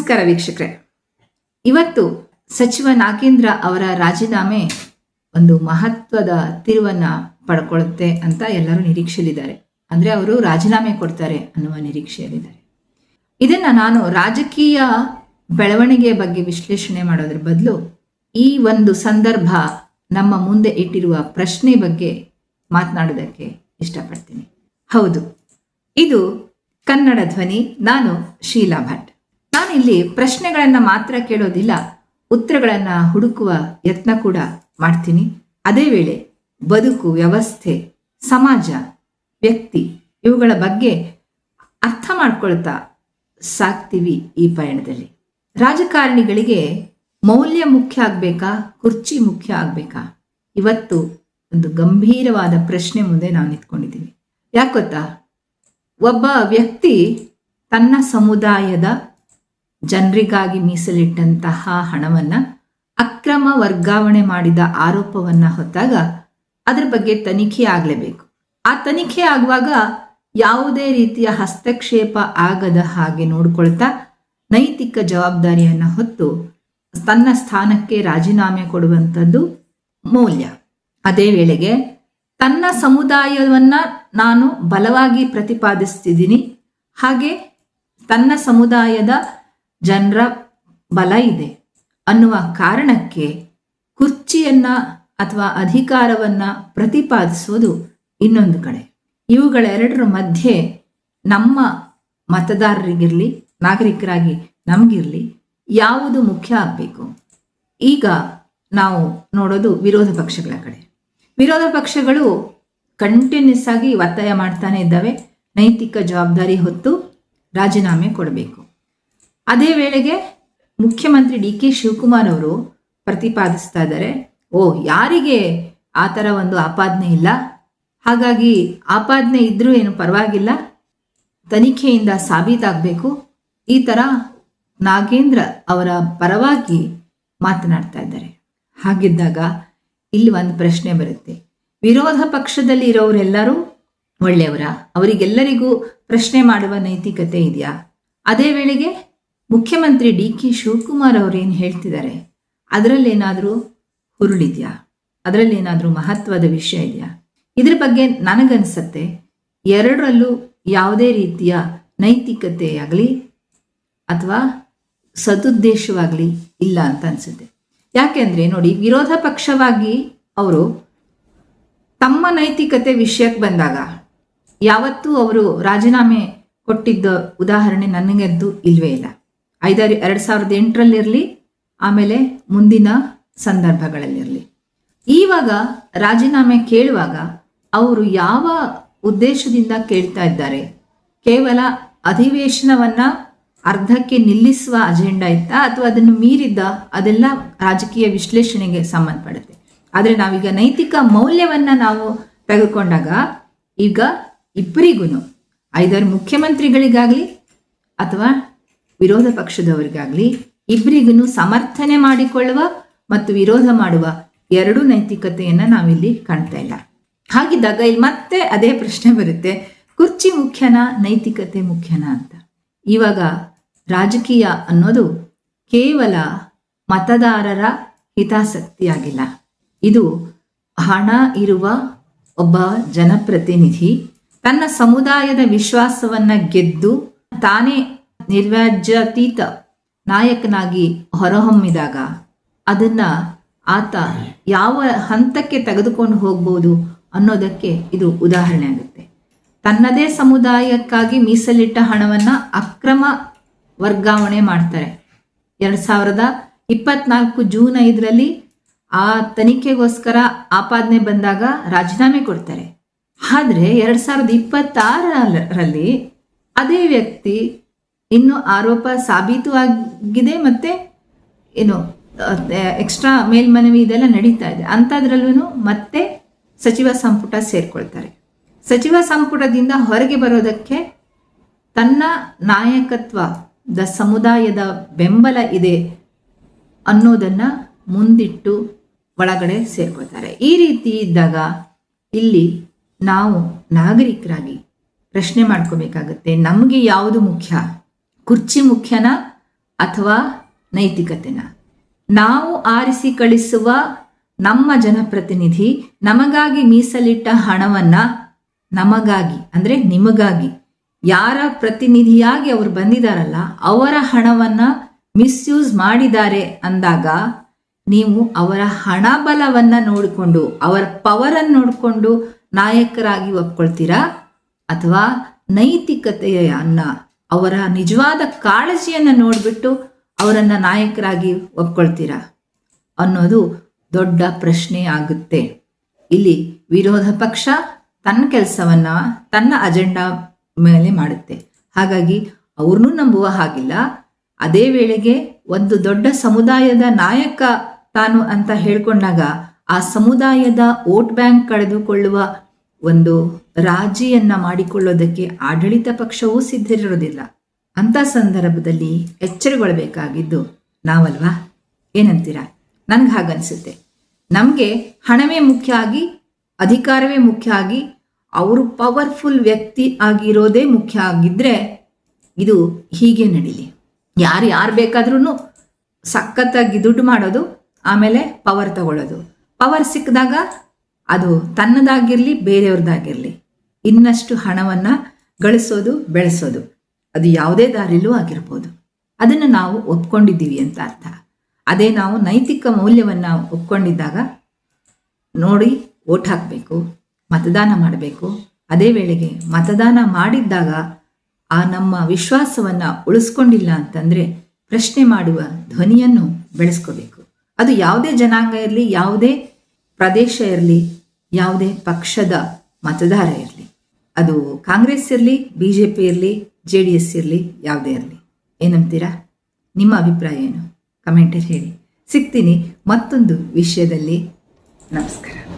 ನಮಸ್ಕಾರ ವೀಕ್ಷಕರೇ. ಇವತ್ತು ಸಚಿವ ನಾಗೇಂದ್ರ ಅವರ ರಾಜೀನಾಮೆ ಒಂದು ಮಹತ್ವದ ತಿರುವನ್ನ ಪಡ್ಕೊಳ್ಳುತ್ತೆ ಅಂತ ಎಲ್ಲರೂ ನಿರೀಕ್ಷೆಯಲ್ಲಿದ್ದಾರೆ. ಅಂದ್ರೆ ಅವರು ರಾಜೀನಾಮೆ ಕೊಡ್ತಾರೆ ಅನ್ನುವ ನಿರೀಕ್ಷೆಯಲ್ಲಿದ್ದಾರೆ. ಇದನ್ನ ನಾನು ರಾಜಕೀಯ ಬೆಳವಣಿಗೆಯ ಬಗ್ಗೆ ವಿಶ್ಲೇಷಣೆ ಮಾಡೋದ್ರ ಬದಲು ಈ ಒಂದು ಸಂದರ್ಭ ನಮ್ಮ ಮುಂದೆ ಇಟ್ಟಿರುವ ಪ್ರಶ್ನೆ ಬಗ್ಗೆ ಮಾತನಾಡೋದಕ್ಕೆ ಇಷ್ಟಪಡ್ತೀನಿ. ಹೌದು, ಇದು ಕನ್ನಡ ಧ್ವನಿ. ನಾನು ಶೀಲಾ ಭಟ್. ನಾನಿಲ್ಲಿ ಪ್ರಶ್ನೆಗಳನ್ನ ಮಾತ್ರ ಕೇಳೋದಿಲ್ಲ, ಉತ್ತರಗಳನ್ನ ಹುಡುಕುವ ಯತ್ನ ಕೂಡ ಮಾಡ್ತೀನಿ. ಅದೇ ವೇಳೆ ಬದುಕು, ವ್ಯವಸ್ಥೆ, ಸಮಾಜ, ವ್ಯಕ್ತಿ ಇವುಗಳ ಬಗ್ಗೆ ಅರ್ಥ ಮಾಡ್ಕೊಳ್ತಾ ಸಾಕ್ತೀವಿ ಈ ಪಯಣದಲ್ಲಿ. ರಾಜಕಾರಣಿಗಳಿಗೆ ಮೌಲ್ಯ ಮುಖ್ಯ ಆಗ್ಬೇಕಾ, ಕುರ್ಚಿ ಮುಖ್ಯ ಆಗ್ಬೇಕಾ? ಇವತ್ತು ಒಂದು ಗಂಭೀರವಾದ ಪ್ರಶ್ನೆ ಮುಂದೆ ನಾವು ನಿಂತ್ಕೊಂಡಿದ್ದೀವಿ. ಯಾಕೊತ್ತಾ, ಒಬ್ಬ ವ್ಯಕ್ತಿ ತನ್ನ ಸಮುದಾಯದ ಜನರಿಗಾಗಿ ಮೀಸಲಿಟ್ಟಂತಹ ಹಣವನ್ನ ಅಕ್ರಮ ವರ್ಗಾವಣೆ ಮಾಡಿದ ಆರೋಪವನ್ನ ಹೊತ್ತಾಗ ಅದ್ರ ಬಗ್ಗೆ ತನಿಖೆ ಆಗಲೇಬೇಕು. ಆ ತನಿಖೆ ಆಗುವಾಗ ಯಾವುದೇ ರೀತಿಯ ಹಸ್ತಕ್ಷೇಪ ಆಗದ ಹಾಗೆ ನೋಡ್ಕೊಳ್ತಾ ನೈತಿಕ ಜವಾಬ್ದಾರಿಯನ್ನ ಹೊತ್ತು ತನ್ನ ಸ್ಥಾನಕ್ಕೆ ರಾಜೀನಾಮೆ ಕೊಡುವಂಥದ್ದು ಮೌಲ್ಯ. ಅದೇ ವೇಳೆಗೆ ತನ್ನ ಸಮುದಾಯವನ್ನ ನಾನು ಬಲವಾಗಿ ಪ್ರತಿಪಾದಿಸ್ತಿದ್ದೀನಿ, ಹಾಗೆ ತನ್ನ ಸಮುದಾಯದ ಜನರ ಬಲ ಇದೆ ಅನ್ನುವ ಕಾರಣಕ್ಕೆ ಕುರ್ಚಿಯನ್ನ ಅಥವಾ ಅಧಿಕಾರವನ್ನ ಪ್ರತಿಪಾದಿಸೋದು ಇನ್ನೊಂದು ಕಡೆ. ಇವುಗಳೆರಡರ ಮಧ್ಯೆ ನಮ್ಮ ಮತದಾರರಿಗಿರಲಿ, ನಾಗರಿಕರಾಗಿ ನಮಗಿರಲಿ, ಯಾವುದು ಮುಖ್ಯ ಆಗಬೇಕು? ಈಗ ನಾವು ನೋಡೋದು ವಿರೋಧ ಪಕ್ಷಗಳ ಕಡೆ. ವಿರೋಧ ಪಕ್ಷಗಳು ಕಂಟಿನ್ಯೂಸ್ ಆಗಿ ಒತ್ತಾಯ ಮಾಡ್ತಾನೆ ಇದ್ದಾವೆ, ನೈತಿಕ ಜವಾಬ್ದಾರಿ ಹೊತ್ತು ರಾಜೀನಾಮೆ ಕೊಡಬೇಕು. ಅದೇ ವೇಳೆಗೆ ಮುಖ್ಯಮಂತ್ರಿ ಡಿ.ಕೆ. ಶಿವಕುಮಾರ್ ಅವರು ಪ್ರತಿಪಾದಿಸ್ತಾ ಇದ್ದಾರೆ, ಯಾರಿಗೆ ಆ ಥರ ಒಂದು ಆಪಾದನೆ ಇಲ್ಲ, ಹಾಗಾಗಿ ಆಪಾದನೆ ಇದ್ರೂ ಏನು ಪರವಾಗಿಲ್ಲ, ತನಿಖೆಯಿಂದ ಸಾಬೀತಾಗಬೇಕು. ಈ ಥರ ನಾಗೇಂದ್ರ ಅವರ ಪರವಾಗಿ ಮಾತನಾಡ್ತಾ ಇದ್ದಾರೆ. ಹಾಗಿದ್ದಾಗ ಇಲ್ಲಿ ಒಂದು ಪ್ರಶ್ನೆ ಬರುತ್ತೆ, ವಿರೋಧ ಪಕ್ಷದಲ್ಲಿ ಇರೋರೆಲ್ಲರೂ ಒಳ್ಳೆಯವರ? ಅವರಿಗೆಲ್ಲರಿಗೂ ಪ್ರಶ್ನೆ ಮಾಡುವ ನೈತಿಕತೆ ಇದೆಯಾ? ಅದೇ ವೇಳೆಗೆ ಮುಖ್ಯಮಂತ್ರಿ ಡಿ.ಕೆ. ಶಿವಕುಮಾರ್ ಅವರು ಏನು ಹೇಳ್ತಿದ್ದಾರೆ, ಅದರಲ್ಲೇನಾದರೂ ಹುರುಳಿದೆಯಾ? ಅದರಲ್ಲೇನಾದರೂ ಮಹತ್ವದ ವಿಷಯ ಇದೆಯಾ? ಇದ್ರ ಬಗ್ಗೆ ನನಗನ್ಸತ್ತೆ ಎರಡರಲ್ಲೂ ಯಾವುದೇ ರೀತಿಯ ನೈತಿಕತೆ ಆಗಲಿ ಅಥವಾ ಸದುದ್ದೇಶವಾಗಲಿ ಇಲ್ಲ ಅಂತ ಅನ್ಸುತ್ತೆ. ಯಾಕೆಂದ್ರೆ ನೋಡಿ, ವಿರೋಧ ಪಕ್ಷವಾಗಿ ಅವರು ತಮ್ಮ ನೈತಿಕತೆ ವಿಷಯಕ್ಕೆ ಬಂದಾಗ ಯಾವತ್ತೂ ಅವರು ರಾಜೀನಾಮೆ ಕೊಟ್ಟಿದ್ದ ಉದಾಹರಣೆ ನನಗಂತೂ ಇಲ್ವೇ ಇಲ್ಲ. 2008ರಲ್ಲಿರಲಿ, ಆಮೇಲೆ ಮುಂದಿನ ಸಂದರ್ಭಗಳಲ್ಲಿರಲಿ. ಇವಾಗ ರಾಜೀನಾಮೆ ಕೇಳುವಾಗ ಅವರು ಯಾವ ಉದ್ದೇಶದಿಂದ ಕೇಳ್ತಾ ಇದ್ದಾರೆ? ಕೇವಲ ಅಧಿವೇಶನವನ್ನ ಅರ್ಧಕ್ಕೆ ನಿಲ್ಲಿಸುವ ಅಜೆಂಡಾ ಇತ್ತಾ ಅಥವಾ ಅದನ್ನು ಮೀರಿದ್ದ? ಅದೆಲ್ಲ ರಾಜಕೀಯ ವಿಶ್ಲೇಷಣೆಗೆ ಸಂಬಂಧಪಡುತ್ತೆ. ಆದರೆ ನಾವೀಗ ನೈತಿಕ ಮೌಲ್ಯವನ್ನ ನಾವು ತೆಗೆದುಕೊಂಡಾಗ ಈಗ ಇಬ್ಬರಿಗೂ, ಐದರ್ ಮುಖ್ಯಮಂತ್ರಿಗಳಿಗಾಗ್ಲಿ ಅಥವಾ ವಿರೋಧ ಪಕ್ಷದವರಿಗಾಗ್ಲಿ, ಇಬ್ಬರಿಗೂ ಸಮರ್ಥನೆ ಮಾಡಿಕೊಳ್ಳುವ ಮತ್ತು ವಿರೋಧ ಮಾಡುವ ಎರಡೂ ನೈತಿಕತೆಯನ್ನ ನಾವಿಲ್ಲಿ ಕಾಣ್ತಾ ಇಲ್ಲ. ಹಾಗಿದ್ದಾಗ ಇಲ್ಲಿ ಮತ್ತೆ ಅದೇ ಪ್ರಶ್ನೆ ಬರುತ್ತೆ, ಕುರ್ಚಿ ಮುಖ್ಯನಾ, ನೈತಿಕತೆ ಮುಖ್ಯನಾ ಅಂತ. ಇವಾಗ ರಾಜಕೀಯ ಅನ್ನೋದು ಕೇವಲ ಮತದಾರರ ಹಿತಾಸಕ್ತಿಯಾಗಿಲ್ಲ. ಇದು ಹಣ ಇರುವ ಒಬ್ಬ ಜನಪ್ರತಿನಿಧಿ ತನ್ನ ಸಮುದಾಯದ ವಿಶ್ವಾಸವನ್ನ ಗೆದ್ದು ತಾನೇ ನಿರ್ವ್ಯಾಜ್ಯಾತೀತ ನಾಯಕನಾಗಿ ಹೊರಹೊಮ್ಮಿದಾಗ ಅದನ್ನ ಆತ ಯಾವ ಹಂತಕ್ಕೆ ತೆಗೆದುಕೊಂಡು ಹೋಗ್ಬೋದು ಅನ್ನೋದಕ್ಕೆ ಇದು ಉದಾಹರಣೆ ಆಗುತ್ತೆ. ತನ್ನದೇ ಸಮುದಾಯಕ್ಕಾಗಿ ಮೀಸಲಿಟ್ಟ ಹಣವನ್ನ ಅಕ್ರಮ ವರ್ಗಾವಣೆ ಮಾಡ್ತಾರೆ. 2024 ಜೂನ್ 5ರಲ್ಲಿ ಆ ತನಿಖೆಗೋಸ್ಕರ ಆಪಾದನೆ ಬಂದಾಗ ರಾಜೀನಾಮೆ ಕೊಡ್ತಾರೆ. ಆದ್ರೆ 2026ರಲ್ಲಿ ಅದೇ ವ್ಯಕ್ತಿ ಇನ್ನು ಆರೋಪ ಸಾಬೀತು ಆಗಿದೆ, ಮತ್ತೆ ಏನು ಎಕ್ಸ್ಟ್ರಾ ಮೇಲ್ಮನವಿ ಇದೆಲ್ಲ ನಡೀತಾ ಇದೆ. ಅಂಥದ್ರಲ್ಲೂ ಮತ್ತೆ ಸಚಿವ ಸಂಪುಟ ಸೇರ್ಕೊಳ್ತಾರೆ. ಸಚಿವ ಸಂಪುಟದಿಂದ ಹೊರಗೆ ಬರೋದಕ್ಕೆ ತನ್ನ ನಾಯಕತ್ವದ ಸಮುದಾಯದ ಬೆಂಬಲ ಇದೆ ಅನ್ನೋದನ್ನ ಮುಂದಿಟ್ಟು ಒಳಗಡೆ ಸೇರ್ಕೊಳ್ತಾರೆ. ಈ ರೀತಿ ಇದ್ದಾಗ ಇಲ್ಲಿ ನಾವು ನಾಗರಿಕರಾಗಿ ಪ್ರಶ್ನೆ ಮಾಡ್ಕೋಬೇಕಾಗತ್ತೆ, ನಮಗೆ ಯಾವುದು ಮುಖ್ಯ? ಕುರ್ಚಿ ಮುಖ್ಯನಾ ಅಥವಾ ನೈತಿಕತೆನ? ನಾವು ಆರಿಸಿ ಕಳಿಸುವ ನಮ್ಮ ಜನಪ್ರತಿನಿಧಿ ನಮಗಾಗಿ ಮೀಸಲಿಟ್ಟ ಹಣವನ್ನು ನಮಗಾಗಿ ಅಂದರೆ ನಿಮಗಾಗಿ ಯಾರ ಪ್ರತಿನಿಧಿಯಾಗಿ ಅವರು ಬಂದಿದ್ದಾರಲ್ಲ ಅವರ ಹಣವನ್ನು ಮಿಸ್ಯೂಸ್ ಮಾಡಿದ್ದಾರೆ ಅಂದಾಗ ನೀವು ಅವರ ಹಣ ಬಲವನ್ನು ನೋಡಿಕೊಂಡು ಅವರ ಪವರನ್ನು ನೋಡಿಕೊಂಡು ನಾಯಕರಾಗಿ ಒಪ್ಕೊಳ್ತೀರಾ ಅಥವಾ ನೈತಿಕತೆಯನ್ನು ಅವರ ನಿಜವಾದ ಕಾಳಜಿಯನ್ನು ನೋಡಿಬಿಟ್ಟು ಅವರನ್ನು ನಾಯಕರಾಗಿ ಒಪ್ಕೊಳ್ತೀರಾ ಅನ್ನೋದು ದೊಡ್ಡ ಪ್ರಶ್ನೆ ಆಗುತ್ತೆ. ಇಲ್ಲಿ ವಿರೋಧ ಪಕ್ಷ ತನ್ನ ಕೆಲಸವನ್ನು ತನ್ನ ಅಜೆಂಡಾ ಮೇಲೆ ಮಾಡುತ್ತೆ. ಹಾಗಾಗಿ ಅವ್ರನ್ನೂ ನಂಬುವ ಹಾಗಿಲ್ಲ. ಅದೇ ವೇಳೆಗೆ ಒಂದು ದೊಡ್ಡ ಸಮುದಾಯದ ನಾಯಕ ತಾನು ಅಂತ ಹೇಳ್ಕೊಂಡಾಗ ಆ ಸಮುದಾಯದ ವೋಟ್ ಬ್ಯಾಂಕ್ ಕಳೆದುಕೊಳ್ಳುವ ಒಂದು ರಾಜಿಯನ್ನ ಮಾಡಿಕೊಳ್ಳೋದಕ್ಕೆ ಆಡಳಿತ ಪಕ್ಷವೂ ಸಿದ್ಧರಿರೋದಿಲ್ಲ. ಅಂಥ ಸಂದರ್ಭದಲ್ಲಿ ಎಚ್ಚರಗೊಳ್ಬೇಕಾಗಿದ್ದು ನಾವಲ್ವಾ? ಏನಂತೀರಾ? ನನಗೆ ಹಾಗನ್ಸುತ್ತೆ. ನಮಗೆ ಹಣವೇ ಮುಖ್ಯ ಆಗಿ, ಅಧಿಕಾರವೇ ಮುಖ್ಯ ಆಗಿ, ಅವರು ಪವರ್ಫುಲ್ ವ್ಯಕ್ತಿ ಆಗಿರೋದೇ ಮುಖ್ಯ ಆಗಿದ್ದರೆ ಇದು ಹೀಗೆ ನಡೀಲಿ. ಯಾರು ಬೇಕಾದ್ರೂ ಸಖತ್ತಾಗಿ ದುಡ್ಡು ಮಾಡೋದು, ಆಮೇಲೆ ಪವರ್ ತಗೊಳ್ಳೋದು. ಪವರ್ ಸಿಕ್ಕಿದಾಗ ಅದು ತನ್ನದಾಗಿರಲಿ ಬೇರೆಯವ್ರದ್ದಾಗಿರಲಿ ಇನ್ನಷ್ಟು ಹಣವನ್ನು ಗಳಿಸೋದು, ಬೆಳೆಸೋದು, ಅದು ಯಾವುದೇ ದಾರಿಲೂ ಆಗಿರ್ಬೋದು. ಅದನ್ನು ನಾವು ಒಪ್ಕೊಂಡಿದ್ದೀವಿ ಅಂತ ಅರ್ಥ. ಅದೇ ನಾವು ನೈತಿಕ ಮೌಲ್ಯವನ್ನು ಒಪ್ಕೊಂಡಿದ್ದಾಗ ನೋಡಿ ಓಟ್ ಹಾಕಬೇಕು, ಮತದಾನ ಮಾಡಬೇಕು. ಅದೇ ವೇಳೆಗೆ ಮತದಾನ ಮಾಡಿದ್ದಾಗ ಆ ನಮ್ಮ ವಿಶ್ವಾಸವನ್ನು ಉಳಿಸ್ಕೊಂಡಿಲ್ಲ ಅಂತಂದರೆ ಪ್ರಶ್ನೆ ಮಾಡುವ ಧ್ವನಿಯನ್ನು ಬೆಳೆಸ್ಕೋಬೇಕು. ಅದು ಯಾವುದೇ ಜನಾಂಗ ಇರಲಿ, ಯಾವುದೇ ಪ್ರದೇಶ ಇರಲಿ, ಯಾವುದೇ ಪಕ್ಷದ ಮತದಾರ ಇರಲಿ, ಅದು ಕಾಂಗ್ರೆಸ್ ಇರಲಿ, BJP ಇರಲಿ, JDS ಇರಲಿ, ಯಾವುದೇ ಇರಲಿ. ಏನಂತೀರಾ? ನಿಮ್ಮ ಅಭಿಪ್ರಾಯ ಏನು? ಕಮೆಂಟಲ್ಲಿ ಹೇಳಿ. ಸಿಗ್ತೀನಿ ಮತ್ತೊಂದು ವಿಷಯದಲ್ಲಿ. ನಮಸ್ಕಾರ.